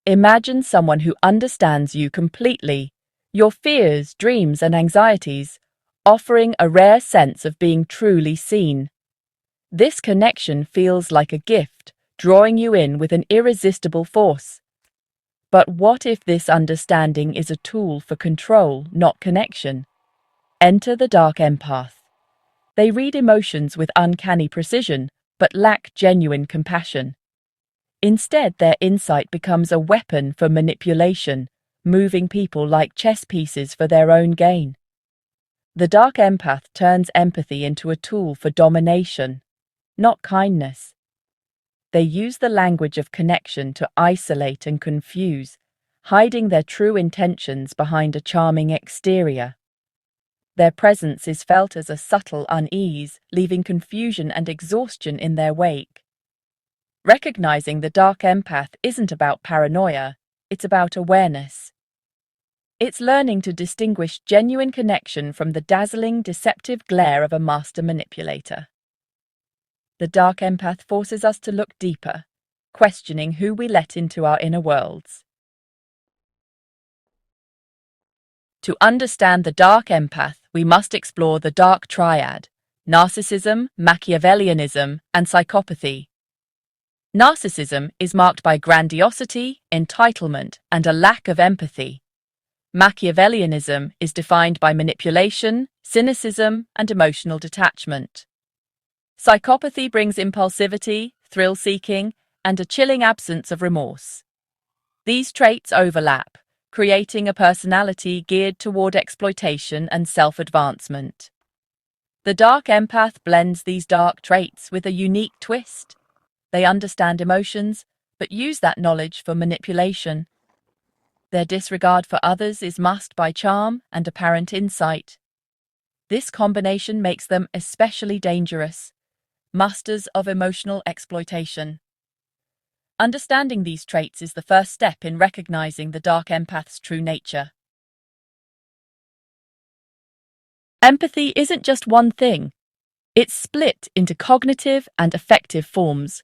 Imagine someone who understands you completely, your fears, dreams, and anxieties, offering a rare sense of being truly seen. This connection feels like a gift, drawing you in with an irresistible force. But what if this understanding is a tool for control, not connection? Enter the Dark Empath. They read emotions with uncanny precision, but lack genuine compassion. Instead, their insight becomes a weapon for manipulation, moving people like chess pieces for their own gain. The Dark Empath turns empathy into a tool for domination, not kindness. They use the language of connection to isolate and confuse, hiding their true intentions behind a charming exterior. Their presence is felt as a subtle unease, leaving confusion and exhaustion in their wake. Recognizing the Dark Empath isn't about paranoia, it's about awareness. It's learning to distinguish genuine connection from the dazzling, deceptive glare of a master manipulator. The Dark Empath forces us to look deeper, questioning who we let into our inner worlds. To understand the Dark Empath, we must explore the Dark Triad: narcissism, Machiavellianism, and psychopathy. Narcissism is marked by grandiosity, entitlement, and a lack of empathy. Machiavellianism is defined by manipulation, cynicism, and emotional detachment. Psychopathy brings impulsivity, thrill-seeking, and a chilling absence of remorse. These traits overlap, creating a personality geared toward exploitation and self-advancement. The Dark Empath blends these dark traits with a unique twist. They understand emotions, but use that knowledge for manipulation. Their disregard for others is masked by charm and apparent insight. This combination makes them especially dangerous, masters of emotional exploitation. Understanding these traits is the first step in recognizing the Dark Empath's true nature. Empathy isn't just one thing. It's split into cognitive and affective forms.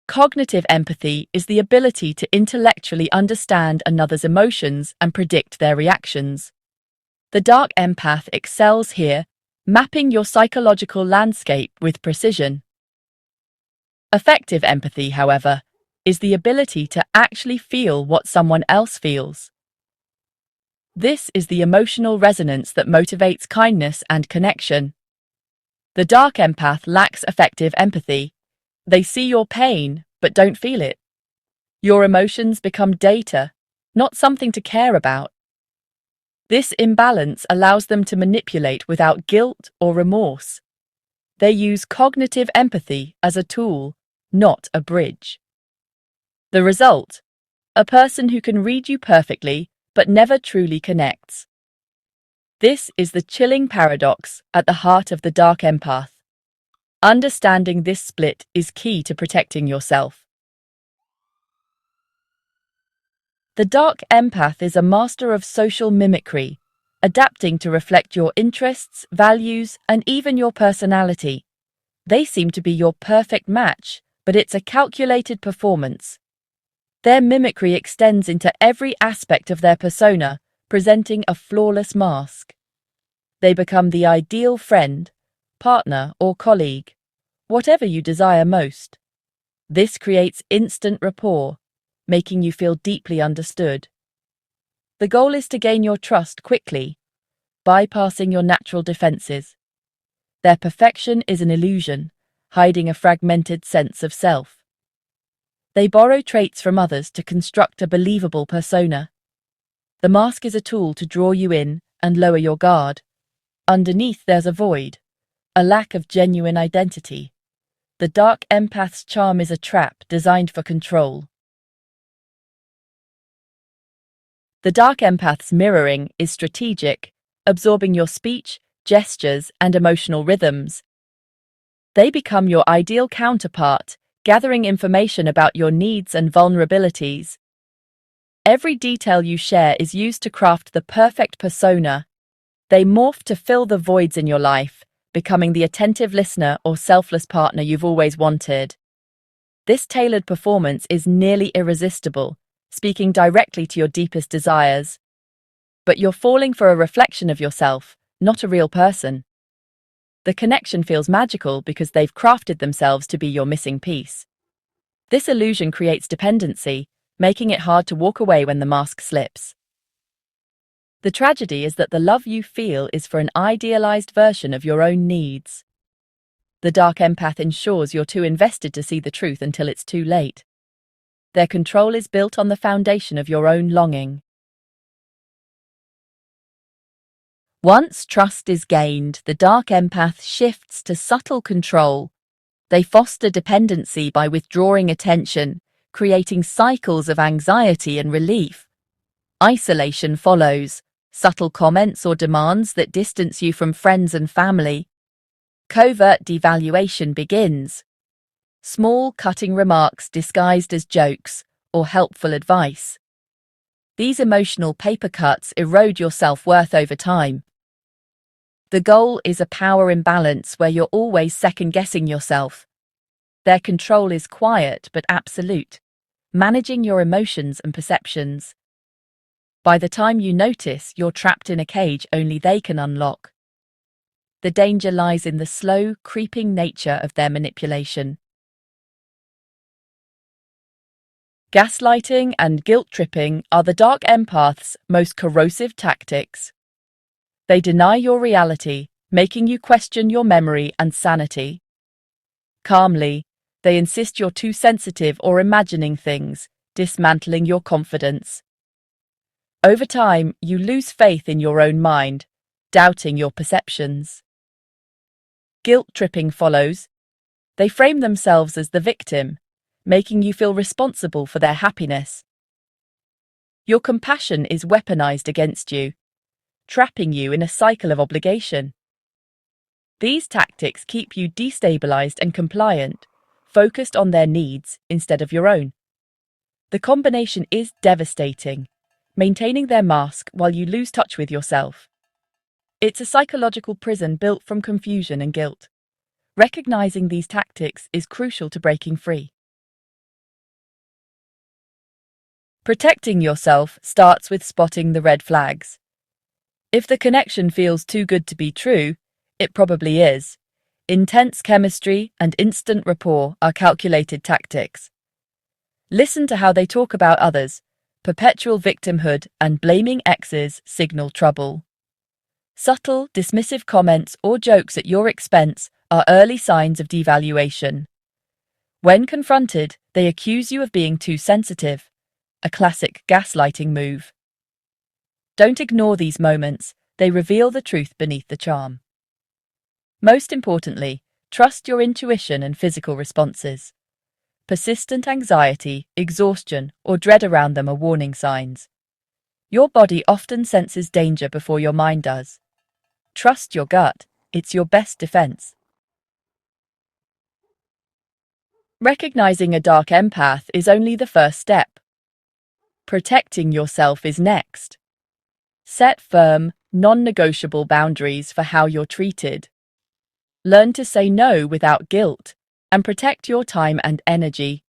Cognitive empathy is the ability to intellectually understand another's emotions and predict their reactions. The Dark Empath excels here, mapping your psychological landscape with precision. Affective empathy, however, is the ability to actually feel what someone else feels. This is the emotional resonance that motivates kindness and connection. The Dark Empath lacks affective empathy. They see your pain, but don't feel it. Your emotions become data, not something to care about. This imbalance allows them to manipulate without guilt or remorse. They use cognitive empathy as a tool, not a bridge. The result: a person who can read you perfectly, but never truly connects. This is the chilling paradox at the heart of the Dark Empath. Understanding this split is key to protecting yourself. The Dark Empath is a master of social mimicry, adapting to reflect your interests, values, and even your personality. They seem to be your perfect match, but it's a calculated performance. Their mimicry extends into every aspect of their persona, presenting a flawless mask. They become the ideal friend, partner, or colleague, whatever you desire most. This creates instant rapport, making you feel deeply understood. The goal is to gain your trust quickly, bypassing your natural defenses. Their perfection is an illusion, hiding a fragmented sense of self. They borrow traits from others to construct a believable persona. The mask is a tool to draw you in and lower your guard. Underneath there's a void, a lack of genuine identity. The Dark Empath's charm is a trap designed for control. The Dark Empath's mirroring is strategic, absorbing your speech, gestures, and emotional rhythms. They become your ideal counterpart, gathering information about your needs and vulnerabilities. Every detail you share is used to craft the perfect persona. They morph to fill the voids in your life, becoming the attentive listener or selfless partner you've always wanted. This tailored performance is nearly irresistible, speaking directly to your deepest desires. But you're falling for a reflection of yourself, not a real person. The connection feels magical because they've crafted themselves to be your missing piece. This illusion creates dependency, making it hard to walk away when the mask slips. The tragedy is that the love you feel is for an idealized version of your own needs. The Dark Empath ensures you're too invested to see the truth until it's too late. Their control is built on the foundation of your own longing. Once trust is gained, the Dark Empath shifts to subtle control. They foster dependency by withdrawing attention, creating cycles of anxiety and relief. Isolation follows, subtle comments or demands that distance you from friends and family. Covert devaluation begins. Small, cutting remarks disguised as jokes or helpful advice. These emotional paper cuts erode your self-worth over time. The goal is a power imbalance where you're always second-guessing yourself. Their control is quiet but absolute, managing your emotions and perceptions. By the time you notice, you're trapped in a cage only they can unlock. The danger lies in the slow, creeping nature of their manipulation. Gaslighting and guilt-tripping are the Dark Empath's most corrosive tactics. They deny your reality, making you question your memory and sanity. Calmly, they insist you're too sensitive or imagining things, dismantling your confidence. Over time, you lose faith in your own mind, doubting your perceptions. Guilt-tripping follows. They frame themselves as the victim, making you feel responsible for their happiness. Your compassion is weaponized against you, trapping you in a cycle of obligation. These tactics keep you destabilized and compliant, focused on their needs instead of your own. The combination is devastating, maintaining their mask while you lose touch with yourself. It's a psychological prison built from confusion and guilt. Recognizing these tactics is crucial to breaking free. Protecting yourself starts with spotting the red flags. If the connection feels too good to be true, it probably is. Intense chemistry and instant rapport are calculated tactics. Listen to how they talk about others. Perpetual victimhood and blaming exes signal trouble. Subtle, dismissive comments or jokes at your expense are early signs of devaluation. When confronted, they accuse you of being too sensitive, a classic gaslighting move. Don't ignore these moments, they reveal the truth beneath the charm. Most importantly, trust your intuition and physical responses. Persistent anxiety, exhaustion, or dread around them are warning signs. Your body often senses danger before your mind does. Trust your gut, it's your best defense. Recognizing a dark empath is only the first step. Protecting yourself is next. Set firm, non-negotiable boundaries for how you're treated. Learn to say no without guilt, and protect your time and energy.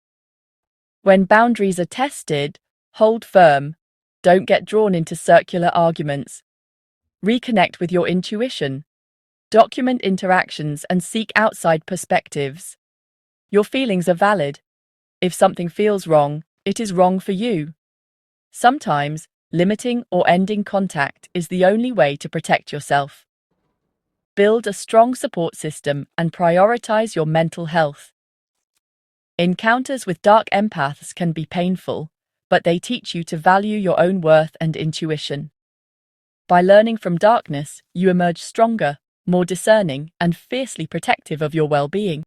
When boundaries are tested, hold firm. Don't get drawn into circular arguments. Reconnect with your intuition. Document interactions and seek outside perspectives. Your feelings are valid. If something feels wrong, it is wrong for you. Sometimes, limiting or ending contact is the only way to protect yourself. Build a strong support system and prioritize your mental health. Encounters with dark empaths can be painful, but they teach you to value your own worth and intuition. By learning from darkness, you emerge stronger, more discerning, and fiercely protective of your well-being.